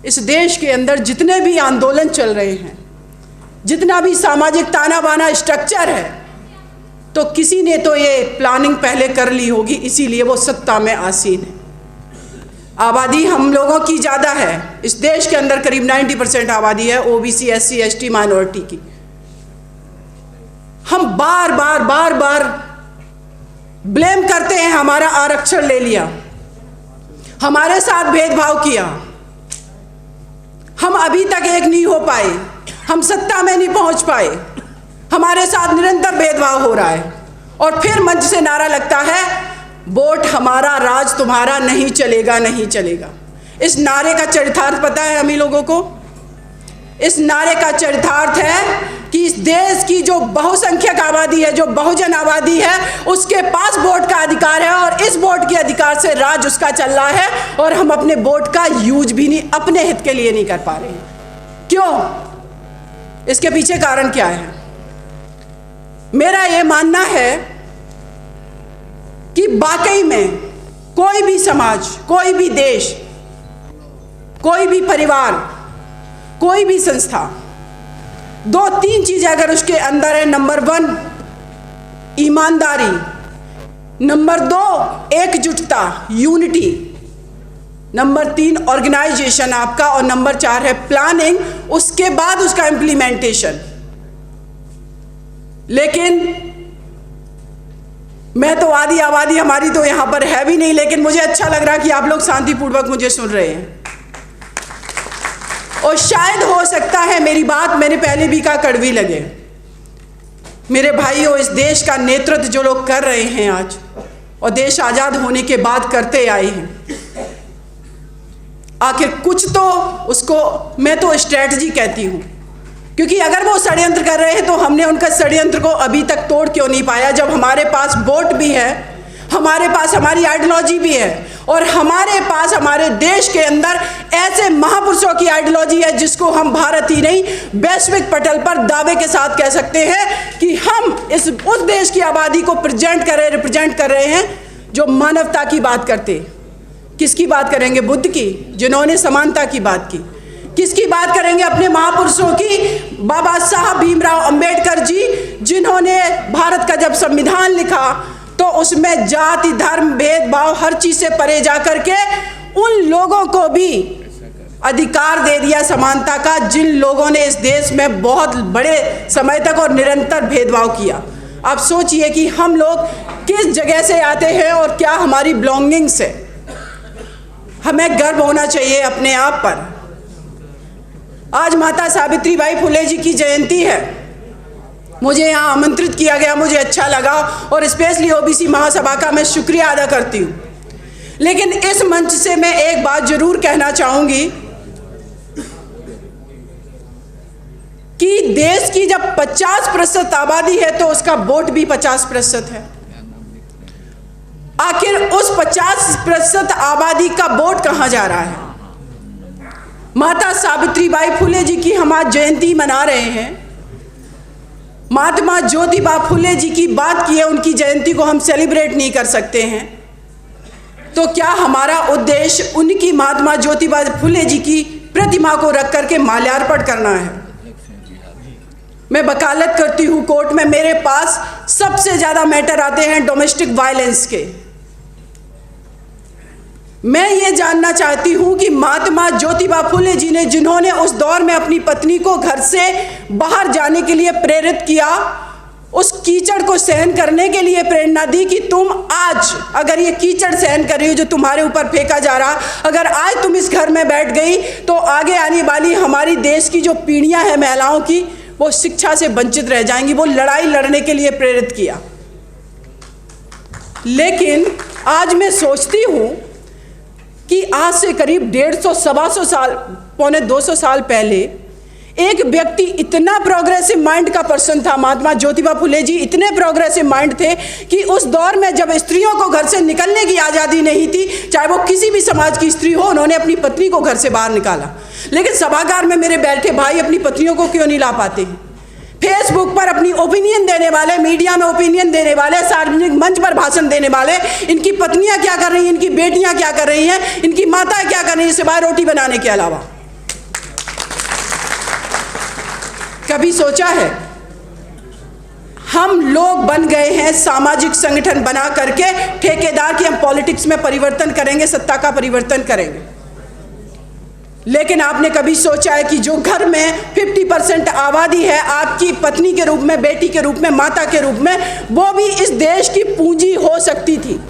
इस देश के अंदर जितने भी आंदोलन चल रहे हैं, जितना भी सामाजिक ताना बाना स्ट्रक्चर है, तो किसी ने तो ये प्लानिंग पहले कर ली होगी, इसीलिए वो सत्ता में आसीन है। आबादी हम लोगों की ज़्यादा है, इस देश के अंदर करीब 90% आबादी है ओबीसी, एससी, एसटी माइनॉरिटी की। हम बार बार ब्लेम करते हैं, हमारा आरक्षण ले लिया, हमारे साथ भेदभाव किया, हम अभी तक एक नहीं हो पाए, हम सत्ता में नहीं पहुंच पाए, हमारे साथ निरंतर भेदभाव हो रहा है। और फिर मंच से नारा लगता है, वोट हमारा राज तुम्हारा, नहीं चलेगा नहीं चलेगा। इस नारे का चरितार्थ पता है हम ही लोगों को? इस नारे का चरितार्थ है कि इस देश की जो बहुसंख्यक आबादी है, जो बहुजन आबादी है, उसके पास वोट का अधिकार है और इस वोट के अधिकार से राज उसका चल रहा है और हम अपने वोट का यूज भी नहीं, अपने हित के लिए नहीं कर पा रहे हैं। क्यों? इसके पीछे कारण क्या है? मेरा ये मानना है कि वाकई में कोई भी समाज, कोई भी देश, कोई भी परिवार, कोई भी संस्था, 2-3 चीजें अगर उसके अंदर है, नंबर 1 ईमानदारी, नंबर 2 एकजुटता, यूनिटी, नंबर 3 ऑर्गेनाइजेशन आपका, और नंबर 4 है प्लानिंग, उसके बाद उसका इम्प्लीमेंटेशन। लेकिन मैं तो आधी आबादी हमारी तो यहाँ पर है भी नहीं, लेकिन मुझे अच्छा लग रहा कि आप लोग शांतिपूर्वक मुझे सुन रहे हैं। और शायद हो सकता है मेरी बात, मैंने पहले भी कहा, कड़वी लगे। मेरे भाइयों, इस देश का नेतृत्व जो लोग कर रहे हैं आज, और देश आज़ाद होने के बाद करते आए हैं, आखिर कुछ तो उसको मैं तो स्ट्रैटेजी कहती हूँ, क्योंकि अगर वो षड्यंत्र कर रहे हैं तो हमने उनका षड्यंत्र को अभी तक तोड़ क्यों नहीं पाया, जब हमारे पास वोट भी है, हमारे पास हमारी आइडियोलॉजी भी है, और हमारे पास हमारे देश के अंदर ऐसे महापुरुषों की आइडियोलॉजी है जिसको हम भारत ही नहीं वैश्विक पटल पर दावे के साथ कह सकते हैं कि हम उस देश की आबादी को रिप्रेजेंट कर रहे हैं जो मानवता की बात करते। किसकी बात करेंगे? बुद्ध की, जिन्होंने समानता की बात की। किसकी बात करेंगे? अपने महापुरुषों की, बाबा साहब भीमराव अंबेडकर जी, जिन्होंने भारत का जब संविधान लिखा तो उसमें जाति, धर्म, भेदभाव हर चीज से परे जाकर के उन लोगों को भी अधिकार दे दिया समानता का, जिन लोगों ने इस देश में बहुत बड़े समय तक और निरंतर भेदभाव किया। आप सोचिए कि हम लोग किस जगह से आते हैं और क्या हमारी बिलोंगिंग्स है। हमें गर्व होना चाहिए अपने आप पर। आज माता सावित्रीबाई फुले जी की जयंती है, मुझे यहाँ आमंत्रित किया गया, मुझे अच्छा लगा, और स्पेशली ओबीसी महासभा का मैं शुक्रिया अदा करती हूँ। लेकिन इस मंच से मैं एक बात जरूर कहना चाहूंगी कि देश की जब 50% आबादी है तो उसका वोट भी 50% है। आखिर उस 50% आबादी का वोट कहाँ जा रहा है? माता सावित्रीबाई फुले जी की हम आज जयंती मना रहे हैं, महात्मा ज्योतिबा फुले जी की बात की है, उनकी जयंती को हम सेलिब्रेट नहीं कर सकते हैं, तो क्या हमारा उद्देश्य उनकी महात्मा ज्योतिबा फुले जी की प्रतिमा को रख करके माल्यार्पण करना है? मैं वकालत करती हूँ कोर्ट में, मेरे पास सबसे ज़्यादा मैटर आते हैं डोमेस्टिक वायलेंस के। मैं ये जानना चाहती हूँ कि महात्मा ज्योतिबा फुले जी ने, जिन्होंने उस दौर में अपनी पत्नी को घर से बाहर जाने के लिए प्रेरित किया, उस कीचड़ को सहन करने के लिए प्रेरणा दी कि तुम आज अगर ये कीचड़ सहन कर रही हो जो तुम्हारे ऊपर फेंका जा रहा, अगर आज तुम इस घर में बैठ गई तो आगे आने वाली हमारी देश की जो पीढ़ियां हैं महिलाओं की, वो शिक्षा से वंचित रह जाएंगी। वो लड़ाई लड़ने के लिए प्रेरित किया। लेकिन आज मैं सोचती हूँ कि आज से करीब 150-125 साल, पौने 200 साल पहले एक व्यक्ति इतना प्रोग्रेसिव माइंड का पर्सन था, महात्मा ज्योतिबा फुले जी इतने प्रोग्रेसिव माइंड थे कि उस दौर में जब स्त्रियों को घर से निकलने की आज़ादी नहीं थी, चाहे वो किसी भी समाज की स्त्री हो, उन्होंने अपनी पत्नी को घर से बाहर निकाला। लेकिन सभागार में मेरे बैठे भाई अपनी पत्नियों को क्यों नहीं ला पाते हैं? फेसबुक पर अपनी ओपिनियन देने वाले, मीडिया में ओपिनियन देने वाले, सार्वजनिक मंच पर भाषण देने वाले, इनकी पत्नियां क्या कर रही हैं, इनकी बेटियां क्या कर रही हैं, इनकी माताएं क्या कर रही हैं सिवाय रोटी बनाने के अलावा? कभी सोचा है? हम लोग बन गए हैं सामाजिक संगठन बना करके ठेकेदार की, हम पॉलिटिक्स में परिवर्तन करेंगे, सत्ता का परिवर्तन करेंगे। लेकिन आपने कभी सोचा है कि जो घर में 50% आबादी है आपकी पत्नी के रूप में, बेटी के रूप में, माता के रूप में, वो भी इस देश की पूंजी हो सकती थी।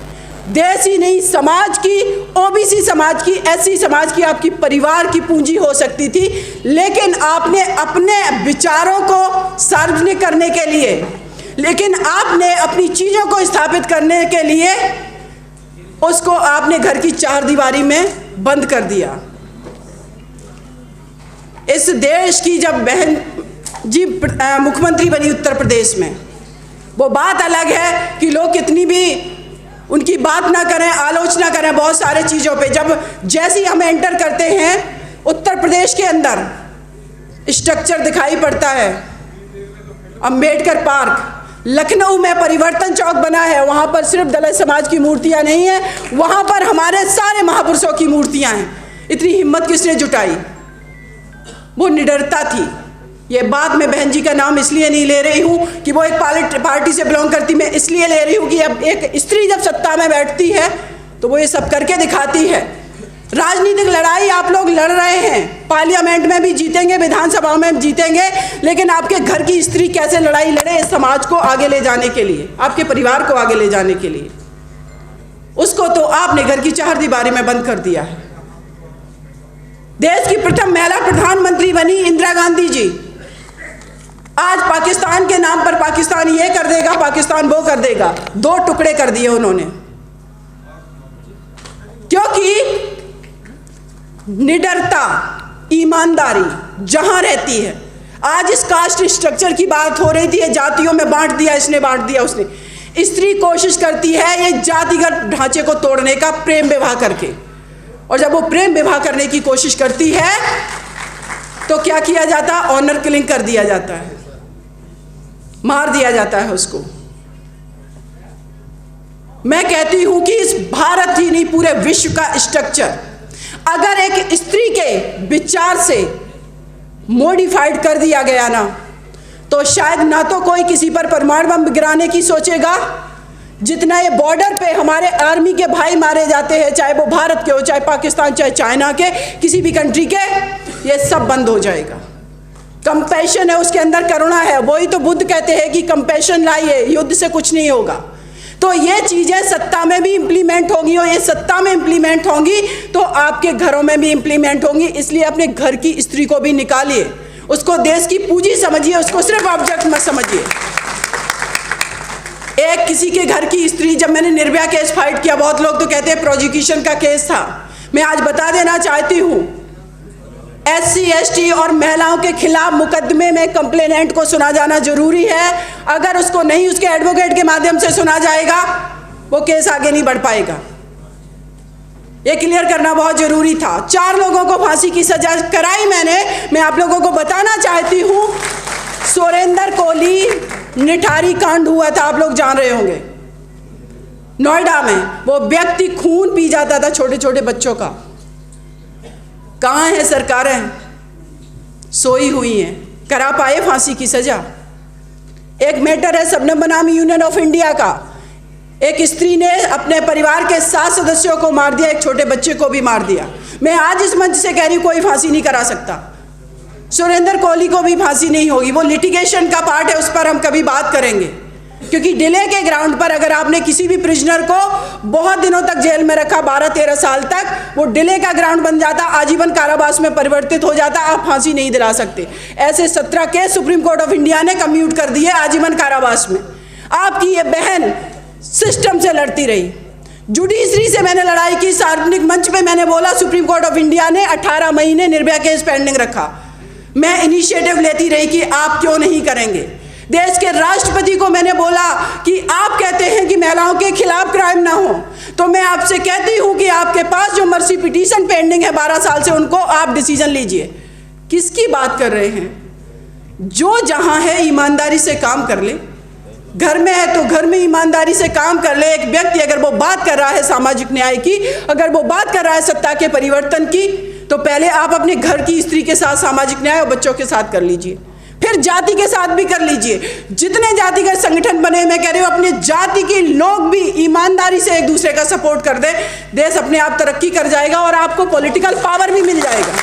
देश ही नहीं, समाज की, ओबीसी समाज की, एससी समाज की, आपकी परिवार की पूंजी हो सकती थी। लेकिन आपने अपने विचारों को सार्वजनिक करने के लिए, लेकिन आपने अपनी चीज़ों को स्थापित करने के लिए उसको आपने घर की चार दीवारी में बंद कर दिया। इस देश की जब बहन जी मुख्यमंत्री बनी उत्तर प्रदेश में, वो बात अलग है कि लोग कितनी भी उनकी बात ना करें, आलोचना करें बहुत सारे चीज़ों पे, जब जैसे ही हम एंटर करते हैं उत्तर प्रदेश के अंदर स्ट्रक्चर दिखाई पड़ता है। अंबेडकर पार्क, लखनऊ में परिवर्तन चौक बना है, वहाँ पर सिर्फ दलित समाज की मूर्तियाँ नहीं हैं, वहाँ पर हमारे सारे महापुरुषों की मूर्तियाँ हैं। इतनी हिम्मत किसने जुटाई? वो निडरता थी। ये बात मैं बहन जी का नाम इसलिए नहीं ले रही हूँ कि वो एक पार्टी से बिलोंग करती, मैं इसलिए ले रही हूँ कि अब एक स्त्री जब सत्ता में बैठती है तो वो ये सब करके दिखाती है। राजनीतिक लड़ाई आप लोग लड़ रहे हैं, पार्लियामेंट में भी जीतेंगे, विधानसभा में जीतेंगे, लेकिन आपके घर की स्त्री कैसे लड़ाई लड़े इस समाज को आगे ले जाने के लिए, आपके परिवार को आगे ले जाने के लिए, उसको तो आपने घर की चार दीवारी में बंद कर दिया है। देश की प्रथम महिला प्रधानमंत्री बनी इंदिरा गांधी जी, आज पाकिस्तान के नाम पर पाकिस्तान ये कर देगा, पाकिस्तान वो कर देगा, दो टुकड़े कर दिए उन्होंने, क्योंकि निडरता, ईमानदारी जहां रहती है। आज इस कास्ट स्ट्रक्चर की बात हो रही थी, जातियों में बांट दिया, इसने बांट दिया, उसने। स्त्री कोशिश करती है ये जातिगत ढांचे को तोड़ने का प्रेम विवाह करके, और जब वो प्रेम विवाह करने की कोशिश करती है तो क्या किया जाता? ऑनर किलिंग कर दिया जाता है, मार दिया जाता है उसको। मैं कहती हूं कि इस भारत ही नहीं पूरे विश्व का स्ट्रक्चर अगर एक स्त्री के विचार से मॉडिफाइड कर दिया गया ना, तो शायद ना तो कोई किसी पर परमाणु बम गिराने की सोचेगा, जितना ये बॉर्डर पे हमारे आर्मी के भाई मारे जाते हैं, चाहे वो भारत के हो, चाहे पाकिस्तान, चाहे चाइना के, किसी भी कंट्री के, ये सब बंद हो जाएगा। कंपैशन है उसके अंदर, करुणा है। वही तो बुद्ध कहते हैं कि कंपैशन लाइए, युद्ध से कुछ नहीं होगा। तो ये चीज़ें सत्ता में भी इम्प्लीमेंट होंगी, और ये सत्ता में इम्प्लीमेंट होंगी तो आपके घरों में भी इम्प्लीमेंट होंगी। इसलिए अपने घर की स्त्री को भी निकालिए, उसको देश की पूंजी समझिए, उसको सिर्फ ऑब्जेक्ट मत समझिए। एक किसी के घर की स्त्री, जब मैंने निर्भया केस फाइट किया, बहुत लोग तो कहते हैं प्रोसिक्यूशन का केस था। मैं आज बता देना चाहती हूँ, SC ST और महिलाओं के खिलाफ मुकदमे में कंप्लेनेंट को सुना जाना जरूरी है। अगर उसको नहीं उसके एडवोकेट के माध्यम से सुना जाएगा, वो केस आगे नहीं बढ़ पाएगा। ये क्लियर करना बहुत जरूरी था। 4 लोगों को फांसी की सजा कराई मैंने। मैं आप लोगों को बताना चाहती हूँ, सुरेंद्र कोहली निठारी कांड हुआ था, आप लोग जान रहे होंगे, नोएडा में। वो व्यक्ति खून पी जाता था छोटे छोटे बच्चों का। कहाँ है सरकारें? सोई हुई हैं, करा पाए फांसी की सजा। एक मैटर है शबनम बनाम यूनियन ऑफ इंडिया का, एक स्त्री ने अपने परिवार के 7 सदस्यों को मार दिया, एक छोटे बच्चे को भी मार दिया। मैं आज इस मंच से कह रही हूँ, कोई फांसी नहीं करा सकता। सुरेंद्र कोहली को भी फांसी नहीं होगी, वो लिटिगेशन का पार्ट है, उस पर हम कभी बात करेंगे। क्योंकि डिले के ग्राउंड पर अगर आपने किसी भी प्रिजनर को बहुत दिनों तक जेल में रखा, 12-13 साल तक, वो डिले का ग्राउंड बन जाता, आजीवन कारावास में परिवर्तित हो जाता, आप फांसी नहीं दिला सकते। ऐसे 17 case supreme court of India ने कम्यूट कर दिए आजीवन कारावास में। आपकी ये बहन सिस्टम से लड़ती रही, जुडिशरी से मैंने लड़ाई की, सार्वजनिक मंच पे मैंने बोला, सुप्रीम कोर्ट ऑफ इंडिया ने 18 महीने निर्भया केस पेंडिंग रखा। मैं इनिशिएटिव लेती रही कि आप क्यों नहीं करेंगे। देश के राष्ट्रपति को मैंने बोला कि आप कहते हैं कि महिलाओं के खिलाफ क्राइम ना हो, तो मैं आपसे कहती हूं कि आपके पास जो मर्सी पिटीशन पेंडिंग है 12 साल से, उनको आप डिसीजन लीजिए। किसकी बात कर रहे हैं? जो जहां है ईमानदारी से काम कर ले, घर में है तो घर में ईमानदारी से काम कर ले। एक व्यक्ति अगर वो बात कर रहा है सामाजिक न्याय की, अगर वो बात कर रहा है सत्ता के परिवर्तन की, तो पहले आप अपने घर की स्त्री के साथ सामाजिक न्याय और बच्चों के साथ कर लीजिए। फिर जाति के साथ भी कर लीजिए। जितने जातिगत संगठन बने, मैं कह रही हूँ अपनी जाति के लोग भी ईमानदारी से एक दूसरे का सपोर्ट कर दे, देश अपने आप तरक्की कर जाएगा और आपको पॉलिटिकल पावर भी मिल जाएगा।